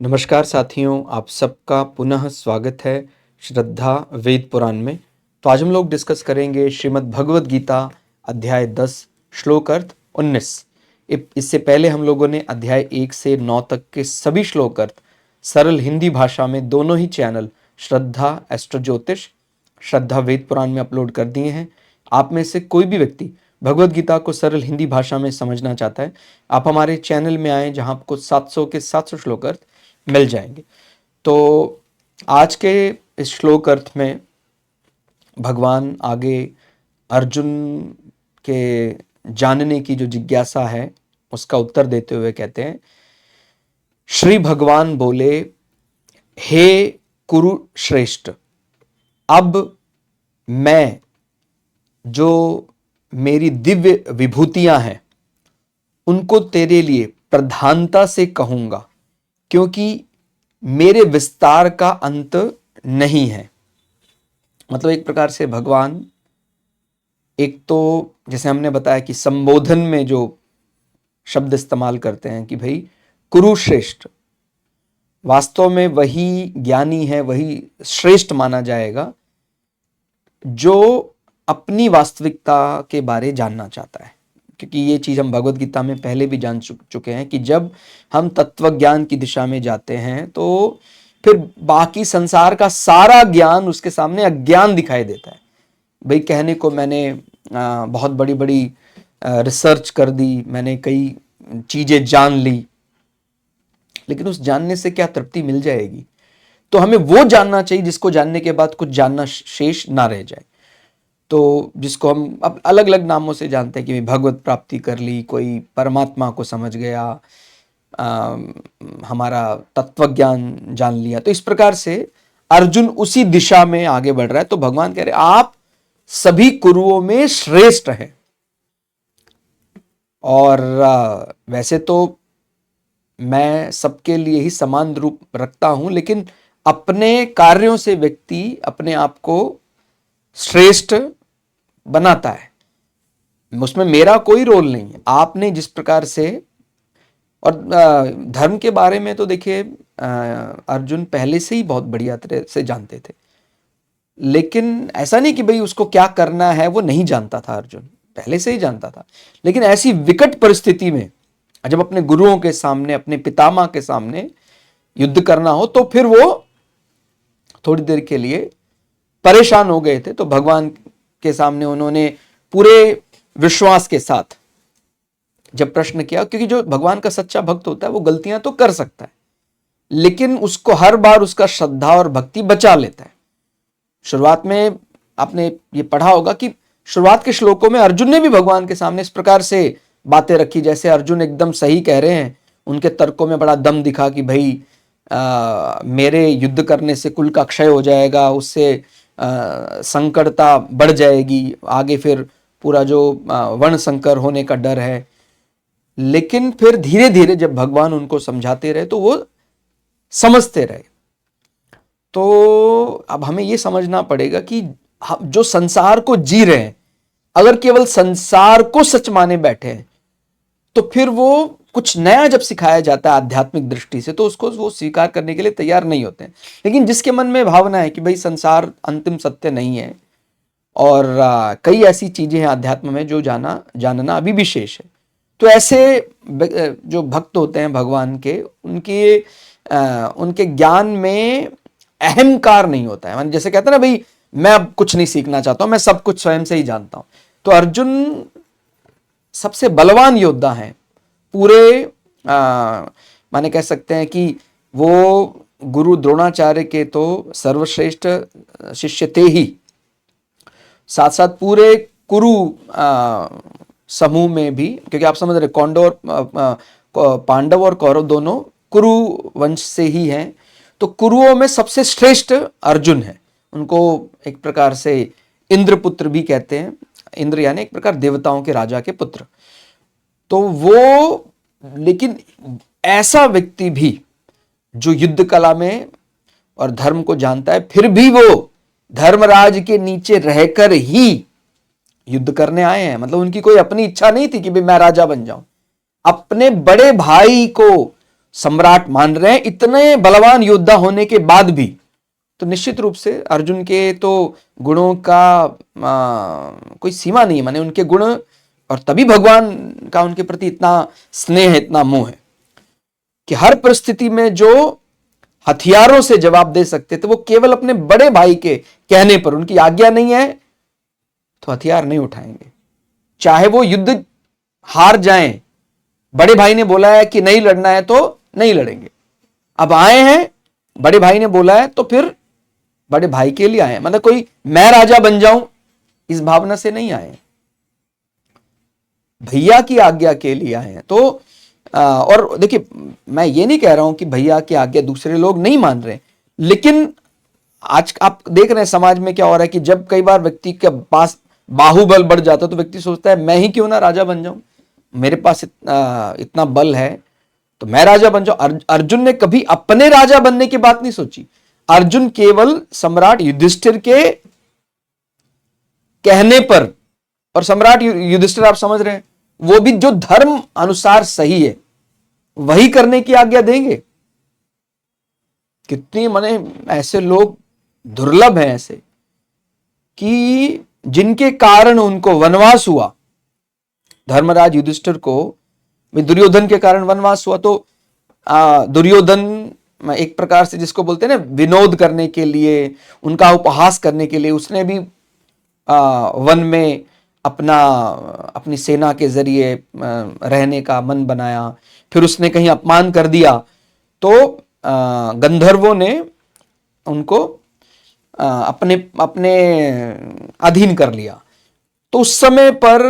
नमस्कार साथियों, आप सबका पुनः स्वागत है श्रद्धा वेद पुराण में। तो आज हम लोग डिस्कस करेंगे श्रीमद् भगवद गीता अध्याय 10 श्लोक अर्थ 19। इससे पहले हम लोगों ने अध्याय 1 से 9 तक के सभी श्लोक अर्थ सरल हिंदी भाषा में दोनों ही चैनल श्रद्धा एस्ट्रो ज्योतिष, श्रद्धा वेद पुराण में अपलोड कर दिए हैं। आप में से कोई भी व्यक्ति भगवद गीता को सरल हिंदी भाषा में समझना चाहता है, आप हमारे चैनल में आए जहां आपको 700 के 700 श्लोक अर्थ मिल जाएंगे। तो आज के इस श्लोक अर्थ में भगवान आगे अर्जुन के जानने की जो जिज्ञासा है उसका उत्तर देते हुए कहते हैं, श्री भगवान बोले, हे कुरु श्रेष्ठ, अब मैं जो मेरी दिव्य विभूतियां हैं उनको तेरे लिए प्रधानता से कहूंगा, क्योंकि मेरे विस्तार का अंत नहीं है। मतलब एक प्रकार से भगवान, एक तो जैसे हमने बताया कि संबोधन में जो शब्द इस्तेमाल करते हैं कि भाई कुरुश्रेष्ठ, वास्तव में वही ज्ञानी है, वही श्रेष्ठ माना जाएगा जो अपनी वास्तविकता के बारे जानना चाहता है। क्योंकि ये चीज़ हम भगवद गीता में पहले भी जान चुके हैं कि जब हम तत्व ज्ञान की दिशा में जाते हैं तो फिर बाकी संसार का सारा ज्ञान उसके सामने अज्ञान दिखाई देता है। भाई कहने को मैंने बहुत बड़ी बड़ी रिसर्च कर दी, मैंने कई चीज़ें जान ली, लेकिन उस जानने से क्या तृप्ति मिल जाएगी? तो हमें वो जानना चाहिए जिसको जानने के बाद कुछ जानना शेष ना रह जाए। तो जिसको हम अब अलग अलग नामों से जानते हैं कि भगवत प्राप्ति कर ली, कोई परमात्मा को समझ गया, हमारा तत्व ज्ञान जान लिया। तो इस प्रकार से अर्जुन उसी दिशा में आगे बढ़ रहा है। तो भगवान कह रहे आप सभी कुरुओं में श्रेष्ठ हैं। और वैसे तो मैं सबके लिए ही समान रूप रखता हूं, लेकिन अपने कार्यों से व्यक्ति अपने आप को श्रेष्ठ बनाता है, उसमें मेरा कोई रोल नहीं है। आपने जिस प्रकार से, और धर्म के बारे में तो देखिए अर्जुन पहले से ही बहुत बढ़िया तरह से जानते थे, लेकिन ऐसा नहीं कि भाई उसको क्या करना है वो नहीं जानता था। अर्जुन पहले से ही जानता था, लेकिन ऐसी विकट परिस्थिति में जब अपने गुरुओं के सामने, अपने पितामह के सामने युद्ध करना हो तो फिर वो थोड़ी देर के लिए परेशान हो गए थे। तो भगवान के सामने उन्होंने पूरे विश्वास के साथ जब प्रश्न किया, क्योंकि जो भगवान का सच्चा भक्त होता है वो गलतियां तो कर सकता है, लेकिन उसको हर बार उसका श्रद्धा और भक्ति बचा लेता है। शुरुआत में आपने ये पढ़ा होगा कि शुरुआत के श्लोकों में अर्जुन ने भी भगवान के सामने इस प्रकार से बातें रखी जैसे अर्जुन एकदम सही कह रहे हैं, उनके तर्कों में बड़ा दम दिखा कि भाई मेरे युद्ध करने से कुल का क्षय हो जाएगा, उससे संकटता बढ़ जाएगी, आगे फिर पूरा जो वर्ण संकर होने का डर है। लेकिन फिर धीरे धीरे जब भगवान उनको समझाते रहे तो वो समझते रहे। तो अब हमें ये समझना पड़ेगा कि हम जो संसार को जी रहे हैं, अगर केवल संसार को सच माने बैठे हैं तो फिर वो कुछ नया जब सिखाया जाता है आध्यात्मिक दृष्टि से तो उसको वो स्वीकार करने के लिए तैयार नहीं होते हैं। लेकिन जिसके मन में भावना है कि भाई संसार अंतिम सत्य नहीं है और कई ऐसी चीजें हैं अध्यात्म में जो जानना अभी भी शेष है, तो ऐसे जो भक्त होते हैं भगवान के, उनके ज्ञान में अहंकार नहीं होता है। मान जैसे कहते हैं ना, भाई मैं अब कुछ नहीं सीखना चाहता हूं, मैं सब कुछ स्वयं से ही जानता हूं। तो अर्जुन सबसे बलवान योद्धा हैं पूरे, माने कह सकते हैं कि वो गुरु द्रोणाचार्य के तो सर्वश्रेष्ठ शिष्य थे ही, साथ साथ पूरे कुरु समूह में भी, क्योंकि आप समझ रहे पांडव और कौरव दोनों कुरु वंश से ही हैं। तो कुरुओं में सबसे श्रेष्ठ अर्जुन है। उनको एक प्रकार से इंद्रपुत्र भी कहते हैं। इंद्र यानी एक प्रकार देवताओं के राजा के पुत्र। तो वो, लेकिन ऐसा व्यक्ति भी जो युद्ध कला में और धर्म को जानता है, फिर भी वो धर्मराज के नीचे रहकर ही युद्ध करने आए हैं। मतलब उनकी कोई अपनी इच्छा नहीं थी कि भाई मैं राजा बन जाऊं। अपने बड़े भाई को सम्राट मान रहे हैं, इतने बलवान योद्धा होने के बाद भी, तो निश्चित रूप से अर्जुन के तो गुणों का कोई सीमा नहीं है, माने उनके गुण, और तभी भगवान का उनके प्रति इतना स्नेह है, इतना मोह है कि हर परिस्थिति में जो हथियारों से जवाब दे सकते थे, वो केवल अपने बड़े भाई के कहने पर, उनकी आज्ञा नहीं है तो हथियार नहीं उठाएंगे, चाहे वो युद्ध हार जाएं। बड़े भाई ने बोला है कि नहीं लड़ना है तो नहीं लड़ेंगे। अब आए हैं, बड़े भाई ने बोला है तो फिर बड़े भाई के लिए आए हैं, मतलब कोई मैं राजा बन जाऊं इस भावना से नहीं आए, भैया की आज्ञा के लिए आए हैं। तो और देखिए, मैं ये नहीं कह रहा हूं कि भैया की आज्ञा दूसरे लोग नहीं मान रहे, लेकिन आज आप देख रहे हैं समाज में क्या हो रहा है कि जब कई बार व्यक्ति के पास बाहुबल बढ़ जाता है तो व्यक्ति सोचता है मैं ही क्यों ना राजा बन जाऊं, मेरे पास इतना बल है तो मैं राजा बन जाऊं। अर्जुन ने कभी अपने राजा बनने की बात नहीं सोची। अर्जुन केवल सम्राट युधिष्ठिर के कहने पर, और सम्राट युधिष्ठिर आप समझ रहे हैं, वो भी जो धर्म अनुसार सही है वही करने की आज्ञा देंगे। कितनी माने ऐसे लोग दुर्लभ हैं ऐसे कि जिनके कारण उनको वनवास हुआ। धर्मराज युधिष्ठिर को दुर्योधन के कारण वनवास हुआ, तो दुर्योधन एक प्रकार से जिसको बोलते हैं ना विनोद करने के लिए, उनका उपहास करने के लिए, उसने भी वन में अपनी सेना के जरिए रहने का मन बनाया। फिर उसने कहीं अपमान कर दिया तो गंधर्वों ने उनको अपने अधीन कर लिया। तो उस समय पर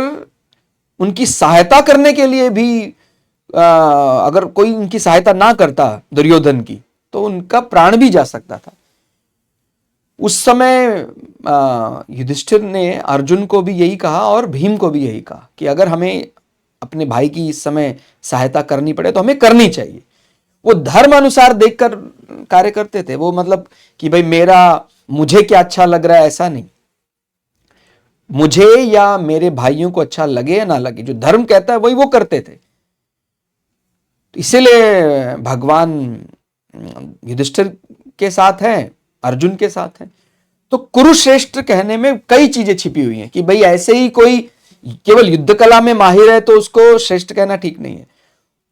उनकी सहायता करने के लिए भी अगर कोई उनकी सहायता ना करता दुर्योधन की, तो उनका प्राण भी जा सकता था। उस समय युधिष्ठिर ने अर्जुन को भी यही कहा और भीम को भी यही कहा कि अगर हमें अपने भाई की इस समय सहायता करनी पड़े तो हमें करनी चाहिए। वो धर्म अनुसार देखकर कार्य करते थे। वो मतलब कि भाई मुझे क्या अच्छा लग रहा है ऐसा नहीं, मुझे या मेरे भाइयों को अच्छा लगे या ना लगे, जो धर्म कहता है वही वो करते थे। इसीलिए भगवान युधिष्ठिर के साथ हैं, अर्जुन के साथ हैं। तो कुरुश्रेष्ठ कहने में कई चीजें छिपी हुई हैं कि भाई ऐसे ही कोई केवल युद्ध कला में माहिर है तो उसको श्रेष्ठ कहना ठीक नहीं है।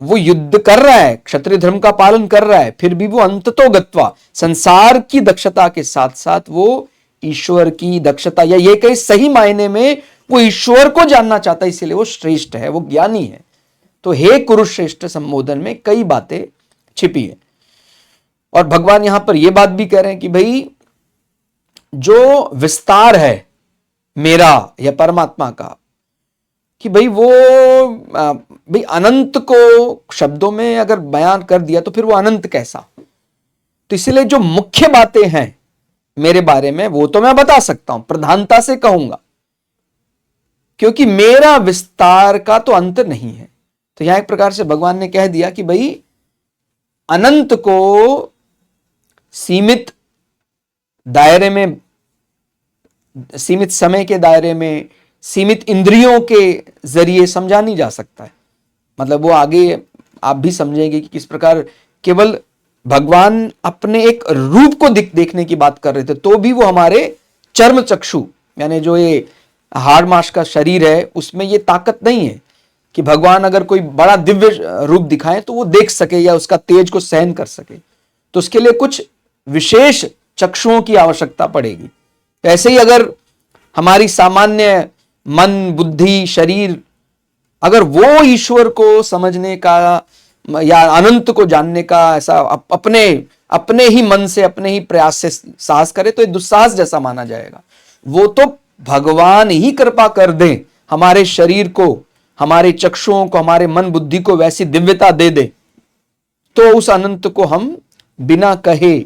वो युद्ध कर रहा है, क्षत्रिय धर्म का पालन कर रहा है, फिर भी वो अंततो गत्वा संसार की दक्षता के साथ साथ वो ईश्वर की दक्षता, या ये कहीं सही मायने में वो ईश्वर को जानना चाहता है, इसलिए वो श्रेष्ठ है, वो ज्ञानी है। तो हे कुरुश्रेष्ठ संबोधन में कई बातें छिपी है। और भगवान यहां पर यह बात भी कह रहे हैं कि भाई जो विस्तार है मेरा या परमात्मा का, कि भाई वो भाई अनंत को शब्दों में अगर बयान कर दिया तो फिर वो अनंत कैसा। तो इसलिए जो मुख्य बातें हैं मेरे बारे में वो तो मैं बता सकता हूं, प्रधानता से कहूंगा, क्योंकि मेरा विस्तार का तो अंत नहीं है। तो यहां एक प्रकार से भगवान ने कह दिया कि भाई अनंत को सीमित दायरे में, सीमित समय के दायरे में, सीमित इंद्रियों के जरिए समझा नहीं जा सकता है। मतलब वो आगे आप भी समझेंगे कि किस प्रकार केवल भगवान अपने एक रूप को देखने की बात कर रहे थे, तो भी वो हमारे चर्म चक्षु, यानी जो ये हाड़ मांस का शरीर है, उसमें ये ताकत नहीं है कि भगवान अगर कोई बड़ा दिव्य रूप दिखाएं तो वो देख सके या उसका तेज को सहन कर सके। तो उसके लिए कुछ विशेष चक्षुओं की आवश्यकता पड़ेगी। ऐसे ही अगर हमारी सामान्य मन, बुद्धि, शरीर, अगर वो ईश्वर को समझने का या अनंत को जानने का ऐसा अपने ही मन से, अपने ही प्रयास से साहस करे तो ये दुस्साहस जैसा माना जाएगा। वो तो भगवान ही कृपा कर दें हमारे शरीर को, हमारे चक्षुओं को, हमारे मन बुद्धि को वैसी दिव्यता दे दे, तो उस अनंत को हम बिना कहे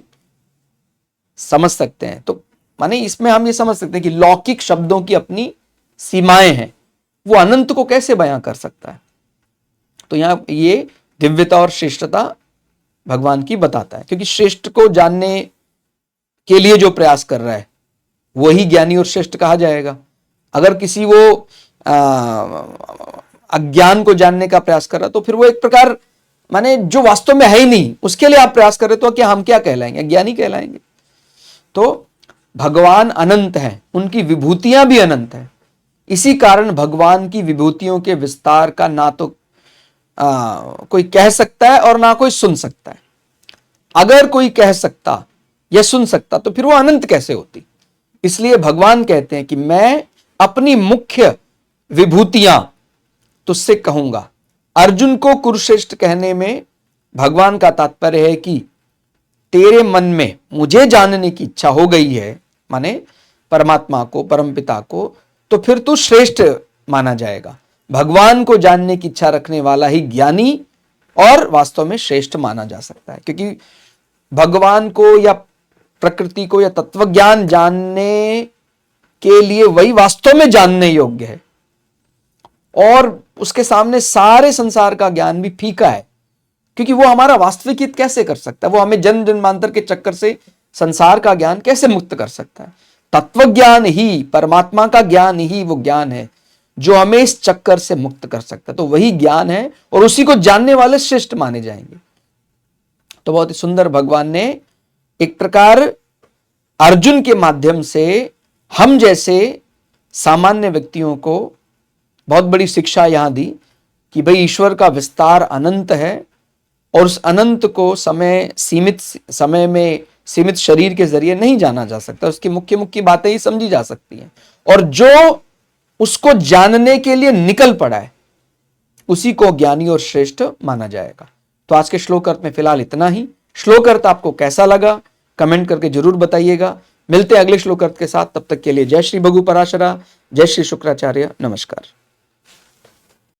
समझ सकते हैं। तो माने इसमें हम ये समझ सकते हैं कि लौकिक शब्दों की अपनी सीमाएं हैं, वो अनंत को कैसे बयां कर सकता है। तो यहां ये दिव्यता और श्रेष्ठता भगवान की बताता है, क्योंकि श्रेष्ठ को जानने के लिए जो प्रयास कर रहा है वही ज्ञानी और श्रेष्ठ कहा जाएगा। अगर किसी वो अज्ञान को जानने का प्रयास कर रहा तो फिर वो एक प्रकार माने जो वास्तव में है ही नहीं, उसके लिए आप प्रयास कर रहे, तो क्या हम क्या कहलाएंगे? ज्ञानी कहलाएंगे। तो भगवान अनंत हैं, उनकी विभूतियां भी अनंत हैं। इसी कारण भगवान की विभूतियों के विस्तार का ना तो कोई कह सकता है और ना कोई सुन सकता है। अगर कोई कह सकता या सुन सकता तो फिर वो अनंत कैसे होती? इसलिए भगवान कहते हैं कि मैं अपनी मुख्य विभूतियां तुझसे कहूंगा। अर्जुन को कुरुश्रेष्ठ कहने में भगवान का तात्पर्य है कि तेरे मन में मुझे जानने की इच्छा हो गई है, माने परमात्मा को, परमपिता को, तो फिर तू श्रेष्ठ माना जाएगा। भगवान को जानने की इच्छा रखने वाला ही ज्ञानी और वास्तव में श्रेष्ठ माना जा सकता है, क्योंकि भगवान को या प्रकृति को या तत्वज्ञान जानने के लिए वही वास्तव में जानने योग्य है, और उसके सामने सारे संसार का ज्ञान भी फीका है, क्योंकि वो हमारा वास्तविक हित कैसे कर सकता है? वो हमें जन्म जन्मांतर के चक्कर से संसार का ज्ञान कैसे मुक्त कर सकता है? तत्वज्ञान ही, परमात्मा का ज्ञान ही वो ज्ञान है जो हमें इस चक्कर से मुक्त कर सकता है। तो वही ज्ञान है और उसी को जानने वाले श्रेष्ठ माने जाएंगे। तो बहुत ही सुंदर भगवान ने एक प्रकार अर्जुन के माध्यम से हम जैसे सामान्य व्यक्तियों को बहुत बड़ी शिक्षा यहां दी कि भाई ईश्वर का विस्तार अनंत है और उस अनंत को सीमित समय में सीमित शरीर के जरिए नहीं जाना जा सकता। उसकी मुख्य मुख्य बातें ही समझी जा सकती हैं, और जो उसको जानने के लिए निकल पड़ा है उसी को ज्ञानी और श्रेष्ठ माना जाएगा। तो आज के श्लोक अर्थ में फिलहाल इतना ही। श्लोक अर्थ आपको कैसा लगा कमेंट करके जरूर बताइएगा। मिलते हैं अगले श्लोक अर्थ के साथ, तब तक के लिए जय श्री भगु पराशरा, जय श्री शुक्राचार्य, नमस्कार।